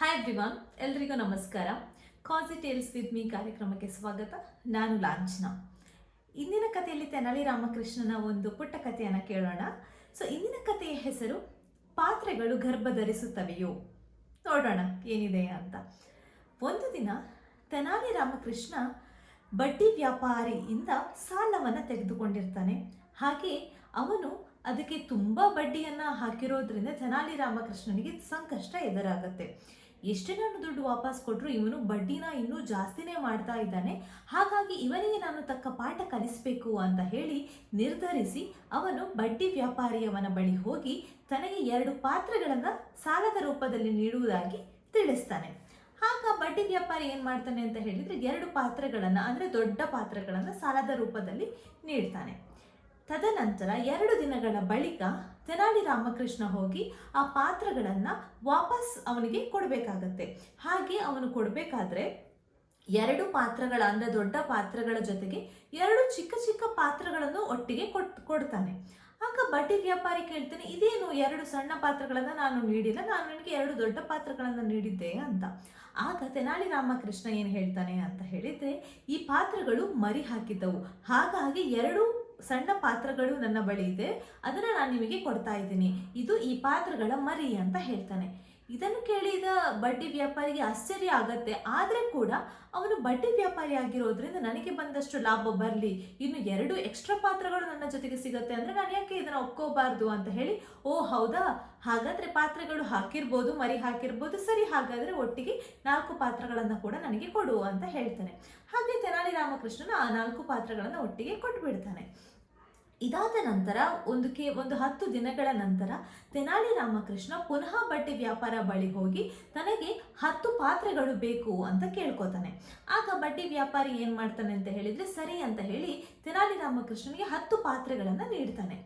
Hi everyone, ಎಲ್ರಿಗೂ ನಮಸ್ಕಾರ. ಕಾಜಿ tales with me ಕಾರ್ಯಕ್ರಮಕ್ಕೆ ಸ್ವಾಗತ. ನಾನು ಲಾಂಛನಾ. ಇಂದಿನ ಕಥೆಯಲ್ಲಿ ತೆನಾಲಿ ರಾಮಕೃಷ್ಣನ ಒಂದು ಪುಟ್ಟ ಕಥೆಯನ್ನು ಕೇಳೋಣ. ಇಂದಿನ ಕಥೆಯ ಹೆಸರು ಪಾತ್ರೆಗಳು ಗರ್ಭ ಧರಿಸುತ್ತವೆಯೋ. ನೋಡೋಣ ಏನಿದೆ ಅಂತ. ಒಂದು ದಿನ ತೆನಾಲಿ ರಾಮಕೃಷ್ಣ ಬಡ್ಡಿ ವ್ಯಾಪಾರಿಯಿಂದ ಸಾಲವನ್ನು ತೆಗೆದುಕೊಂಡಿರ್ತಾನೆ. ಹಾಗೆ ಅವನು ಅದಕ್ಕೆ ತುಂಬ ಬಡ್ಡಿಯನ್ನು ಹಾಕಿರೋದ್ರಿಂದ ತೆನಾಲಿ ರಾಮಕೃಷ್ಣನಿಗೆ ಸಂಕಷ್ಟ ಎದುರಾಗುತ್ತೆ. ಎಷ್ಟೇ ನಾನು ದುಡ್ಡು ವಾಪಸ್ ಕೊಟ್ಟರು ಇವನು ಬಡ್ಡಿನ ಇನ್ನೂ ಜಾಸ್ತಿನೇ ಮಾಡ್ತಾ ಇದ್ದಾನೆ, ಹಾಗಾಗಿ ಇವನಿಗೆ ನಾನು ತಕ್ಕ ಪಾಠ ಕಲಿಸಬೇಕು ಅಂತ ಹೇಳಿ ನಿರ್ಧರಿಸಿ ಅವನು ಬಡ್ಡಿ ವ್ಯಾಪಾರಿಯವನ ಬಳಿ ಹೋಗಿ ತನಗೆ 2 ಪಾತ್ರೆಗಳನ್ನು ಸಾಲದ ರೂಪದಲ್ಲಿ ನೀಡುವುದಾಗಿ ತಿಳಿಸ್ತಾನೆ. ಆಗ ಬಡ್ಡಿ ವ್ಯಾಪಾರಿ ಏನು ಮಾಡ್ತಾನೆ ಅಂತ ಹೇಳಿದರೆ 2 ಪಾತ್ರೆಗಳನ್ನು, ಅಂದರೆ ದೊಡ್ಡ ಪಾತ್ರೆಗಳನ್ನು ಸಾಲದ ರೂಪದಲ್ಲಿ ನೀಡ್ತಾನೆ. ತದನಂತರ 2 ದಿನಗಳ ಬಳಿಕ ತೆನಾಲಿ ರಾಮಕೃಷ್ಣ ಹೋಗಿ ಆ ಪಾತ್ರಗಳನ್ನು ವಾಪಸ್ ಅವನಿಗೆ ಕೊಡಬೇಕಾಗತ್ತೆ. ಹಾಗೆ ಅವನು ಕೊಡಬೇಕಾದ್ರೆ 2 ಪಾತ್ರಗಳ, ಅಂದರೆ ದೊಡ್ಡ ಪಾತ್ರಗಳ ಜೊತೆಗೆ 2 ಚಿಕ್ಕ ಚಿಕ್ಕ ಪಾತ್ರಗಳನ್ನು ಒಟ್ಟಿಗೆ ಕೊಡ್ತಾನೆ. ಆಗ ಬಡ್ಡಿ ವ್ಯಾಪಾರಿ ಕೇಳ್ತಾನೆ, ಇದೇನು 2 ಸಣ್ಣ ಪಾತ್ರಗಳನ್ನು ನಾನು ನೀಡಿಲ್ಲ, ನಾನು ನನಗೆ 2 ದೊಡ್ಡ ಪಾತ್ರಗಳನ್ನು ನೀಡಿದ್ದೆ ಅಂತ. ಆಗ ತೆನಾಲಿ ರಾಮಕೃಷ್ಣ ಏನು ಹೇಳ್ತಾನೆ ಅಂತ ಹೇಳಿದರೆ, ಈ ಪಾತ್ರಗಳು ಮರಿ ಹಾಕಿದ್ದವು, ಹಾಗಾಗಿ 2 ಸಣ್ಣ ಪಾತ್ರಗಳು ನನ್ನ ಬಳಿ ಇದೆ, ಅದನ್ನು ನಾನು ನಿಮಗೆ ಕೊಡ್ತಾ ಇದ್ದೀನಿ, ಇದು ಈ ಪಾತ್ರಗಳ ಮರಿ ಅಂತ ಹೇಳ್ತಾನೆ. ಇದನ್ನು ಕೇಳಿದ ಬಡ್ಡಿ ವ್ಯಾಪಾರಿಗೆ ಆಶ್ಚರ್ಯ ಆಗತ್ತೆ. ಆದರೆ ಕೂಡ ಅವನು ಬಡ್ಡಿ ವ್ಯಾಪಾರಿ ಆಗಿರೋದ್ರಿಂದ ನನಗೆ ಬಂದಷ್ಟು ಲಾಭ ಬರಲಿ, ಇನ್ನು 2 ಎಕ್ಸ್ಟ್ರಾ ಪಾತ್ರಗಳು ನನ್ನ ಜೊತೆಗೆ ಸಿಗುತ್ತೆ ಅಂದರೆ ನಾನು ಯಾಕೆ ಇದನ್ನು ಒಪ್ಕೋಬಾರ್ದು ಅಂತ ಹೇಳಿ, ಓ ಹೌದಾ, ಹಾಗಾದರೆ ಪಾತ್ರೆಗಳು ಹಾಕಿರ್ಬೋದು, ಮರಿ ಹಾಕಿರ್ಬೋದು, ಸರಿ, ಹಾಗಾದರೆ ಒಟ್ಟಿಗೆ 4 ಪಾತ್ರಗಳನ್ನು ಕೂಡ ನನಗೆ ಕೊಡು ಅಂತ ಹೇಳ್ತಾನೆ. ಹಾಗೆ ತೆನಾಲಿ ರಾಮಕೃಷ್ಣನ ಆ 4 ಪಾತ್ರಗಳನ್ನು ಒಟ್ಟಿಗೆ ಕೊಟ್ಟುಬಿಡ್ತಾನೆ. ಇದಾದ ನಂತರ ಒಂದು 10 ದಿನಗಳ ನಂತರ ತೆನಾಲಿ ರಾಮಕೃಷ್ಣ ಪುನಃ ಬಡ್ಡಿ ವ್ಯಾಪಾರ ಬಳಿ ಹೋಗಿ ತನಗೆ 10 ಪಾತ್ರೆಗಳು ಬೇಕು ಅಂತ ಕೇಳ್ಕೊತಾನೆ. ಆಗ ಬಡ್ಡಿ ವ್ಯಾಪಾರಿ ಏನು ಮಾಡ್ತಾನೆ ಅಂತ ಹೇಳಿದರೆ, ಸರಿ ಅಂತ ಹೇಳಿ ತೆನಾಲಿ ರಾಮಕೃಷ್ಣನಿಗೆ 10 ಪಾತ್ರೆಗಳನ್ನು ನೀಡ್ತಾನೆ.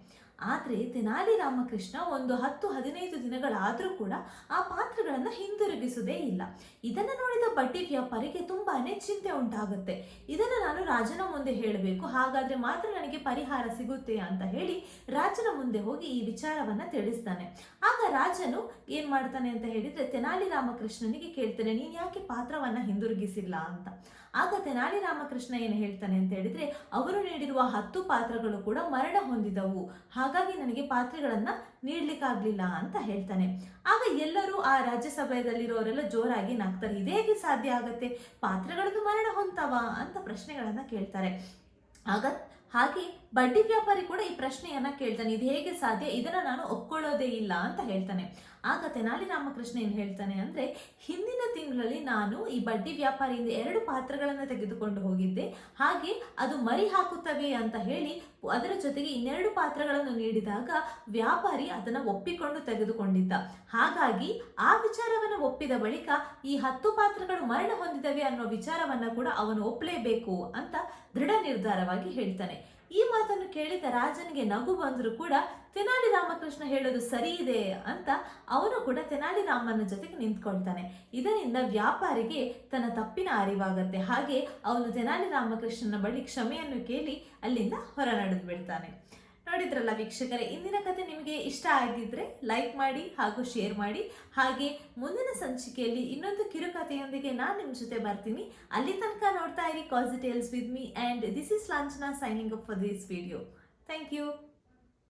ಆದರೆ ತೆನಾಲಿ ರಾಮಕೃಷ್ಣ ಒಂದು 10-15 ದಿನಗಳಾದರೂ ಕೂಡ ಆ ಪಾತ್ರೆಗಳನ್ನು ಹಿಂದಿರುಗಿಸುವುದೇ ಇಲ್ಲ. ಇದನ್ನು ನೋಡಿದ ಬಡ್ಡಿ ವ್ಯಾಪಾರಿಗೆ ತುಂಬಾನೇ ಚಿಂತೆ ಉಂಟಾಗುತ್ತೆ. ಇದನ್ನು ನಾನು ರಾಜನ ಮುಂದೆ ಹೇಳಬೇಕು, ಹಾಗಾದರೆ ಮಾತ್ರ ನನಗೆ ಪರಿಹಾರ ಸಿಗುತ್ತೆ ಅಂತ ಹೇಳಿ ರಾಜನ ಮುಂದೆ ಹೋಗಿ ಈ ವಿಚಾರವನ್ನು ತಿಳಿಸ್ತಾನೆ. ಆಗ ರಾಜನು ಏನು ಮಾಡ್ತಾನೆ ಅಂತ ಹೇಳಿದರೆ, ತೆನಾಲಿ ರಾಮಕೃಷ್ಣನಿಗೆ ಕೇಳ್ತಾನೆ, ನೀನು ಯಾಕೆ ಪಾತ್ರವನ್ನು ಹಿಂದಿರುಗಿಸಿಲ್ಲ ಅಂತ. ಆಗ ತೆನಾಲಿ ರಾಮಕೃಷ್ಣ ಏನು ಹೇಳ್ತಾನೆ ಅಂತ ಹೇಳಿದರೆ, ಅವರು ನೀಡಿರುವ 10 ಪಾತ್ರಗಳು ಕೂಡ ಮರಣ ಹೊಂದಿದವು, ಹಾಗಾಗಿ ನನಗೆ ಪಾತ್ರೆಗಳನ್ನು ನೀಡಲಿಕ್ಕಾಗಲಿಲ್ಲ ಅಂತ ಹೇಳ್ತಾನೆ. ಆಗ ಎಲ್ಲರೂ, ಆ ರಾಜ್ಯಸಭೆಯಲ್ಲಿರೋರೆಲ್ಲ ಜೋರಾಗಿ ನಗ್ತಾರೆ. ಇದೇ ಹೇಗೆ ಸಾಧ್ಯ ಆಗುತ್ತೆ, ಪಾತ್ರೆಗಳನ್ನು ಮರಣ ಹೊಂದ್ತಾವ ಅಂತ ಪ್ರಶ್ನೆಗಳನ್ನು ಕೇಳ್ತಾರೆ. ಹಾಗೆ ಬಡ್ಡಿ ವ್ಯಾಪಾರಿ ಕೂಡ ಈ ಪ್ರಶ್ನೆಯನ್ನ ಕೇಳ್ತಾನೆ, ಇದು ಹೇಗೆ ಸಾಧ್ಯ, ಇದನ್ನು ನಾನು ಒಪ್ಕೊಳ್ಳೋದೇ ಇಲ್ಲ ಅಂತ ಹೇಳ್ತಾನೆ. ಆಗ ತೆನಾಲಿ ರಾಮಕೃಷ್ಣ ಏನು ಹೇಳ್ತಾನೆ ಅಂದರೆ, ಹಿಂದಿನ ತಿಂಗಳಲ್ಲಿ ನಾನು ಈ ಬಡ್ಡಿ ವ್ಯಾಪಾರಿಯಿಂದ 2 ಪಾತ್ರಗಳನ್ನು ತೆಗೆದುಕೊಂಡು ಹೋಗಿದ್ದೆ, ಹಾಗೆ ಅದು ಮರಿ ಹಾಕುತ್ತವೆ ಅಂತ ಹೇಳಿ ಅದರ ಜೊತೆಗೆ 2 ಪಾತ್ರಗಳನ್ನು ನೀಡಿದಾಗ ವ್ಯಾಪಾರಿ ಅದನ್ನು ಒಪ್ಪಿಕೊಂಡು ತೆಗೆದುಕೊಂಡಿದ್ದ. ಹಾಗಾಗಿ ಆ ವಿಚಾರವನ್ನು ಒಪ್ಪಿದ ಬಳಿಕ ಈ 10 ಪಾತ್ರಗಳು ಮರಣ ಹೊಂದಿದವೆ ಅನ್ನೋ ವಿಚಾರವನ್ನು ಕೂಡ ಅವನು ಒಪ್ಪಲೇಬೇಕು ಅಂತ ದೃಢ ನಿರ್ಧಾರವಾಗಿ ಹೇಳ್ತಾನೆ. ಈ ಮಾತನ್ನು ಕೇಳಿದ ರಾಜನಿಗೆ ನಗು ಬಂದರೂ ಕೂಡ ತೆನಾಲಿ ರಾಮಕೃಷ್ಣ ಹೇಳೋದು ಸರಿ ಇದೆ ಅಂತ ಅವನು ಕೂಡ ತೆನಾಲಿ ರಾಮನ ಜೊತೆಗೆ ನಿಂತ್ಕೊಳ್ತಾನೆ. ಇದರಿಂದ ವ್ಯಾಪಾರಿಗೆ ತನ್ನ ತಪ್ಪಿನ ಅರಿವಾಗತ್ತೆ. ಹಾಗೆ ಅವನು ತೆನಾಲಿ ರಾಮಕೃಷ್ಣನ ಬಳಿ ಕ್ಷಮೆಯನ್ನು ಕೇಳಿ ಅಲ್ಲಿಂದ ಹೊರ ನಡೆದು ಬಿಡ್ತಾನೆ. ನೋಡಿದ್ರಲ್ಲ ವೀಕ್ಷಕರೇ, ಇಂದಿನ ಕಥೆ ನಿಮಗೆ ಇಷ್ಟ ಆಗಿದ್ರೆ ಲೈಕ್ ಮಾಡಿ ಹಾಗೂ ಶೇರ್ ಮಾಡಿ. ಹಾಗೆ ಮುಂದಿನ ಸಂಚಿಕೆಯಲ್ಲಿ ಇನ್ನೊಂದು ಕಿರುಕಥೆಯೊಂದಿಗೆ ನಾನು ನಿಮ್ಮ ಜೊತೆ ಬರ್ತೀನಿ. ಅಲ್ಲಿ ತನಕ ನೋಡ್ತಾ ಇರಿ ಕಾಜಿ tales with me, and this is Lanchana signing up for this video. Thank you.